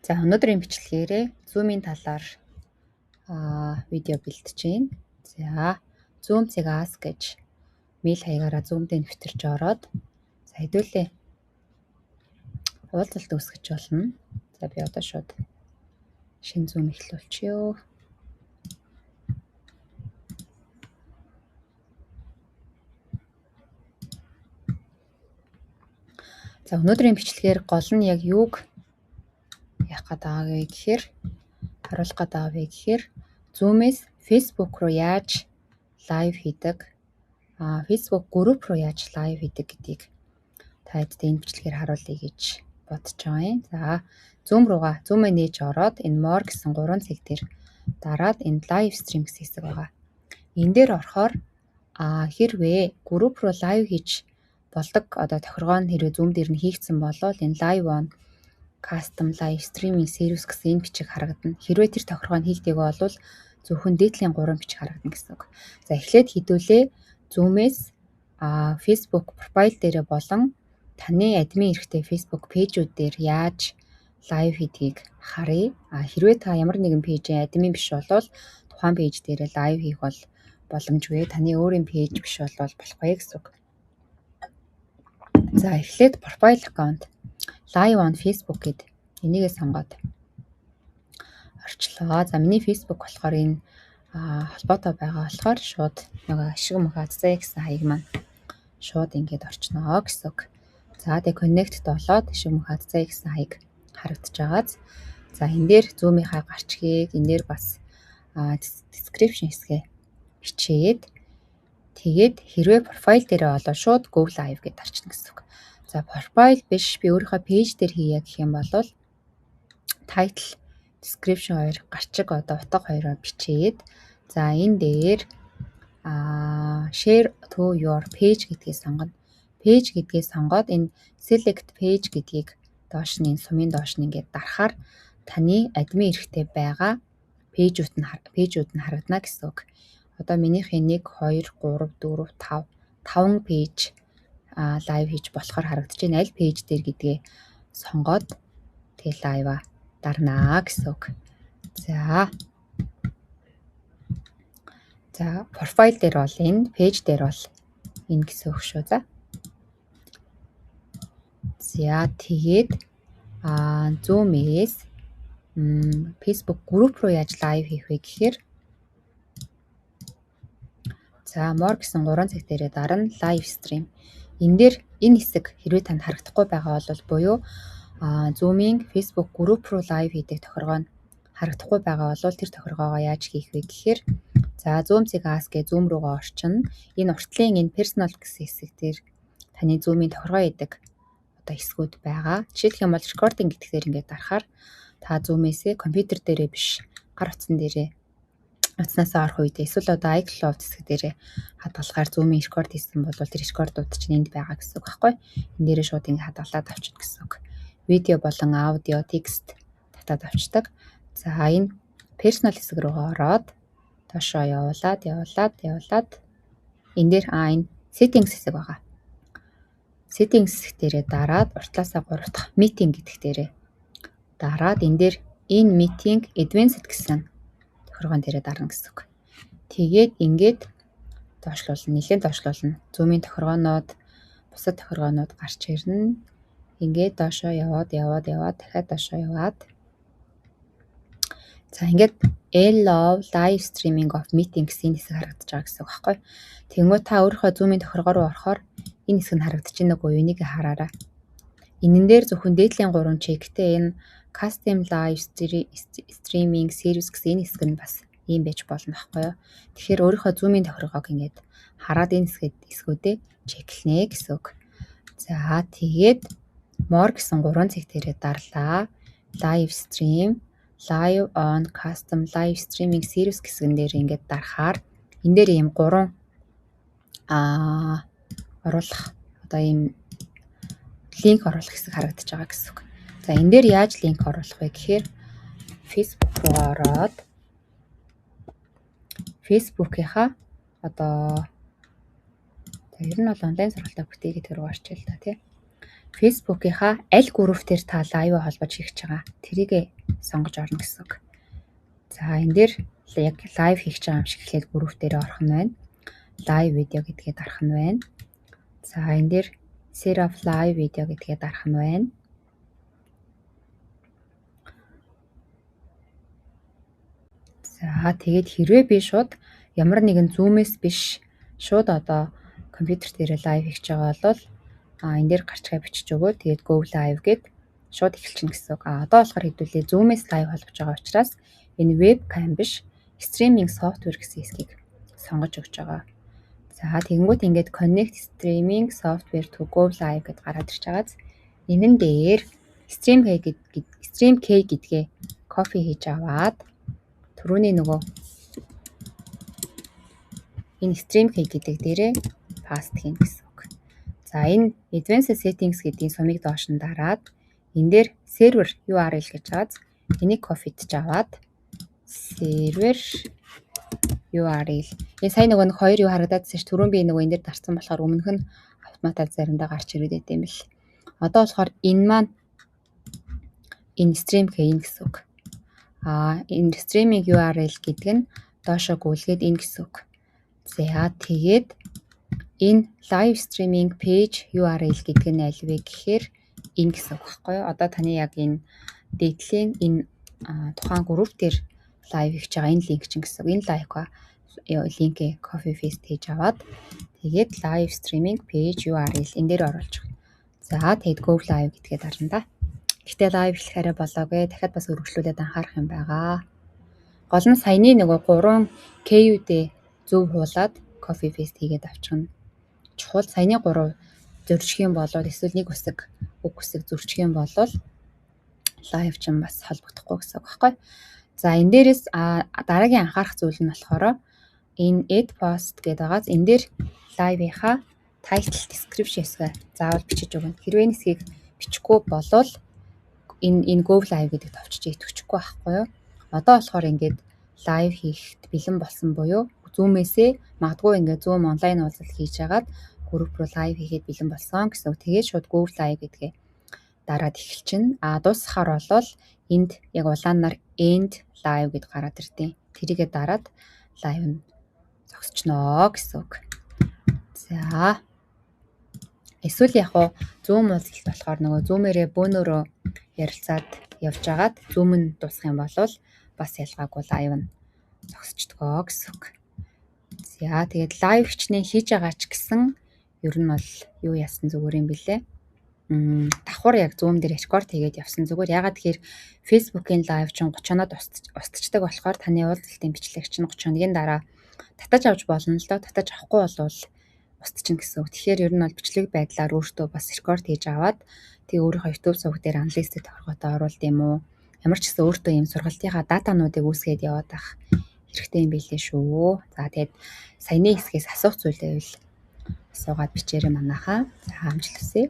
За өнөөдрийн бичлэгээрээ Zoom-ийн талаар видео бэлтэж байна. За Zoom-цыг ask гэж мэйл хаягаараа Zoom-д нэвтэрч ороод за хэдүүлээ уулзалт үүсгэж болно. За би одоо шууд шинэ Zoom эхлүүлчихё. За өнөөдрийн бичлэгээр гол нь яг юуг яах гэдэг харуулах гэдэг Zoom-ээс Facebook руу яаж лайв хийдэг, Facebook групп руу яаж лайв хийдэг гэдгийг та хэдтэй энэ бичлэгээр харуулъя гэж бодож байгаа юм. За Zoom-ээ нээж ороод энэ More гэсэн 3 цэг дээр дараад энэ live stream гэсэн хэсэг байгаа. Энэ дээр орохоор хэрвээ групп руу лайв хийж болдог одоо тохиргоо нь хэрвээ Zoom дээр нь хийгдсэн болвол энэ live on custom live streaming service гэсэн энэ бичиг харагдана. Хэрвээ тэр тохиргоо нь хийгдээгүй бол зөвхөн дээдлийн 3 бичиг харагдана гэсэн үг. За эхлээд хэдүүлээ Zoom-ээс Facebook профайл дээрээ болон таны админ эрэхтэй Facebook пэйжүүд дээр яаж лайв хийдгийг харъя. Хэрвээ та ямар нэгэн пэйжийн админ биш бол тухайн пэйж дээр лайв хийх бол боломжгүй. Таны өөрийн пэйж биш бол болохгүй гэсэн үг. За эхлээд профайл аккаунт Live on Facebook гэд энийгээ сонгоод орчлоо. За миний Facebook болохоор энэ холбоотой байгаа болохоор шууд нөгөө ашиг махацтай гэсэн хаяг маань шууд ингэж орчноо гэсэн үг. За тэгээ connect болоод ашиг махацтай гэсэн хаяг харагдаж байгааз. За энэ дээр Zoom-ийнхаа гарчгийг энэ дээр бас description хэсгээ бичээд тэгээд хэрвээ профайл дээрээ болоо шууд go live гэдээ орчно гэсэн үг. За профайл биш би өөрийнхөө пэйж дээр хийя гэх юм бол title description хоёр гарчиг одоо утга хоёроо бичээд за энэ дээр share to your page гэдгийг сонгоно. Page гэдгийг сонгоод энэ select page гэдгийг доош нь сумын доош нь ингээд дарахаар таны админ эрэхтэй байгаа пэйжүүд нь харагдана гэсэн үг. Одоо минийхээ 1 2 3 4 5 пэйж лайв хийж болохоор харагдаж байна. Аль пэйж дээр гэдгээ сонгоод тэгээ лайва дарнаа гэсэн үг. За профайл дээр бол энэ, пэйж дээр бол энэ гэсэн үг шүү. За тэгээд Zoom-ээс Facebook групп руу яаж лайв хийх вэ гэхээр за More гэсэн 3 цаг дээрээ дарна live stream. Энэ дээр энэ хэсэг хэрвээ танд харагдахгүй байгаа бол буюу Zoom-ийн Facebook групп руу лайв хийдэг тохиргоо нь харагдахгүй байгаа бол тэр тохиргоогоо яаж хийх вэ гэхээр за Zoom-цыг ask гэ Zoom руугаа орчин. Энэ уртлын энэ personal гэсэн хэсэг дээр таны Zoom-ийн тохиргоо хийдэг одоо хэсгүүд байгаа. Жишээлх юм бол recording гэдгээр ингээд дарахаар та Zoom-ээсээ компьютер дээрээ биш гар утсан дээрээ утаснасаа орох үед эсвэл одоо iCloud хэсэг дээрээ хадгалахаар Zoom-ийн рекорд хийсэн бол тэр рекордууд чинь энд байгаа гэсэн үг байхгүй. Энэ дээрээ шууд ингэ хадгалаад авчихна гэсэн үг. Видео болон аудио, текст татаад авчдаг. За энэ personal хэсэг рүүгээ ороод доошоо явуулаад энэ дээр энэ settings хэсэг байгаа. Settings хэсэг дээрээ дараад уртлаасаа 3 дахь meeting гэдэг дээрээ дараад энэ дээр энэ meeting advanced гэсэн тохиргоон дээрээ дарна гэсэн үг. Тэгээд ингээд нэлээд доошлуулна. Zoom-ийн тохиргоонууд, бусад тохиргоонууд гарч ирнэ. Ингээд доошоо яваад дахиад доошоо яваад за ингээд allow live streaming of meeting гэсэн хэсэг харагдаж байгаа гэсэн үг байхгүй. Тэгмээ та өөрийнхөө Zoom-ийн тохиргоо руу орохоор энэ хэсэг нь харагдаж байна уу? Энийг хараарай. Энэн дээр зөвхөн дээдлийн 3 чектэй энэ custom live streaming service гэсэн энэ хэсэг нь бас ийм байж болно байхгүй юу. Тэгэхээр өөрийнхөө Zoom-ийн тохиргоог ингээд хараад энэ хэсгүүдээ чеклэнэ гэсэн үг. За тэгээд More гэсэн 3 цэг дээрээ дарлаа. Live stream, live on custom live streaming service гэсэн дээр ингээд дарахаар энэ дээр ийм 3 оруулах одоо ийм линк оруулах хэсэг харагдаж байгаа гэсэн үг. За энэ дээр яаж линк оруулах вэ гэхээр Facebook руу ороод Facebook-ийнхаа одоо ер нь бол онлайн сургалтаа бүтээгээд рүү орчих л та тий. Facebook-ийнхаа аль группээр та лайв холбож хийх гэж байгаа тэрийг сонгож орно гэсэн үг. За энэ дээр яг лайв хийх гэж байгаа юм шиг хэлээд групп дээр орох нь байна. Live видео гэдгээ дарах нь байна. За энэ дээр set up live видео гэдгээ дарах нь байна. За тэгээд хэрвээ би шууд ямар нэгэн Zoom-ээс биш шууд одоо компьютер дээр лайв хийж байгаа бол энэ дээр гарчгаа бичиж өгөө. Тэгээд go live гэд шууд эхэлчихнэ гэсэн үг. Одоо болохоор хэдүүлээ Zoom-ээс лайв холбож байгаа учраас энэ webcam биш стриминг софтвер гэсэн хэсгийг сонгож өгч байгаа. За тэгэнгүүт ингээд connect streaming software to go live гэд гараад ирж байгааз энэн дээр stream key гэдгээ copy хийж аваад түрүүний нөгөө энэ stream key гэдэг дээрээ paste хийн гэсэн үг. За энэ advanced settings гэдгийн сумыг доош нь дараад энэ дээр server URL гэж хаз энийг copyдж аваад server URL. Энэ сайн нөгөө нэг хоёр юу харагдаадсэн ш түрүүн би нөгөө энэ дээр дарсан болохоор өмнөх нь автоматар заримдаа гарч ирээд байт юм бэл. Одоо болохоор энэ маань энэ stream key гэсэн үг. Энэ streaming URL гэдэг нь доошоо гүйлгээд энэ гэсэн үг. За тэгээд энэ live streaming page URL гэдэг нь аль вэ гэхээр энэ гэсэн үг байхгүй юу? Одоо таны яг энэ дээдлийн энэ тухайн групп дээр лайв хийж байгаа энэ линк чинь гэсэн үг. Энэ линкээ copy paste хийж аваад тэгээд live streaming page URL энэ дээр оруулж байгаа. За тэгээд go live гэдгээ дарна да. Гэхдээ live хэлэхээрээ болоогүй. Дахиад бас өргөжлүүлээд анхаарах юм байгаа. Гол нь саяны нөгөө 3 KU-дээ зөв хуулаад copy paste хийгээд авчихна. Чухал саяны 3 зөрчих юм болоод эсвэл нэг үсэг зөрчих юм болол live ч юм бас холбогдохгүй гэсэн үг байхгүй. За энэ дээрээс дараагийн анхаарах зүйл нь болохоор энэ add post гэдэг байгаас энэ дээр live-ийнхаа title description хэсгээ заавал бичиж өгнө. Хэрвээ энэ хэсгийг бичихгүй болвол энэ go live гэдэг товчж идэвчихгүй байхгүй юу? Одоо болохоор ингээд live хийхэд бэлэн болсон буюу Zoom-ээсээ магадгүй ингээд Zoom онлайн уулзалт хийж агаад групп руу live хийхэд бэлэн болсон гэсэн үг. Тэгээд шууд go live гэдгээ дараад эхэлчихнэ. Дуусахаар болвол энд яг улаанаар end live гэд гараад ирдیں۔ Тэрийгээ дараад live нь зогсчихноо гэсэн үг. За эсвэл яг хуу Zoom уулзалт болохоор нөгөө Zoom-ээрээ бөөнөрөө ярилцаад явж агаад Zoom нь дуусах юм бол бас ялгаагүй live нь зогсчихдгоо гэсэн үг. За тэгээд live хичнээн хийж байгаа ч гэсэн ер нь бол юу яасан зүгээр юм бэлээ. Давхар яг Zoom дээр рекорд хийгээд явсан зүгээр. Ягаад тэгэхээр Facebook-ийн live чинь 30-наад устчдаг болохоор таны уулзалтын бичлэг чинь 31-ийн дараа татаж авч болно л доо. Татаж авахгүй болвол устчихна гэсэн үг. Тэгэхээр ер нь бол бичлэг байдлаар өөртөө бас рекорд хийж аваад тэгээ өөрийнхөө YouTube суваг дээр анализтэй тохиргоотой оруулд юм уу? Ямар ч гэсэн өөртөө ийм сургалтынхаа датануудыг үүсгээд яваад ах хэрэгтэй юм билээ шүү. За тэгээд саяны хэсгээс асуух зүйл байвал асуугаад бичээрэй манайхаа. За амжилт хүсье.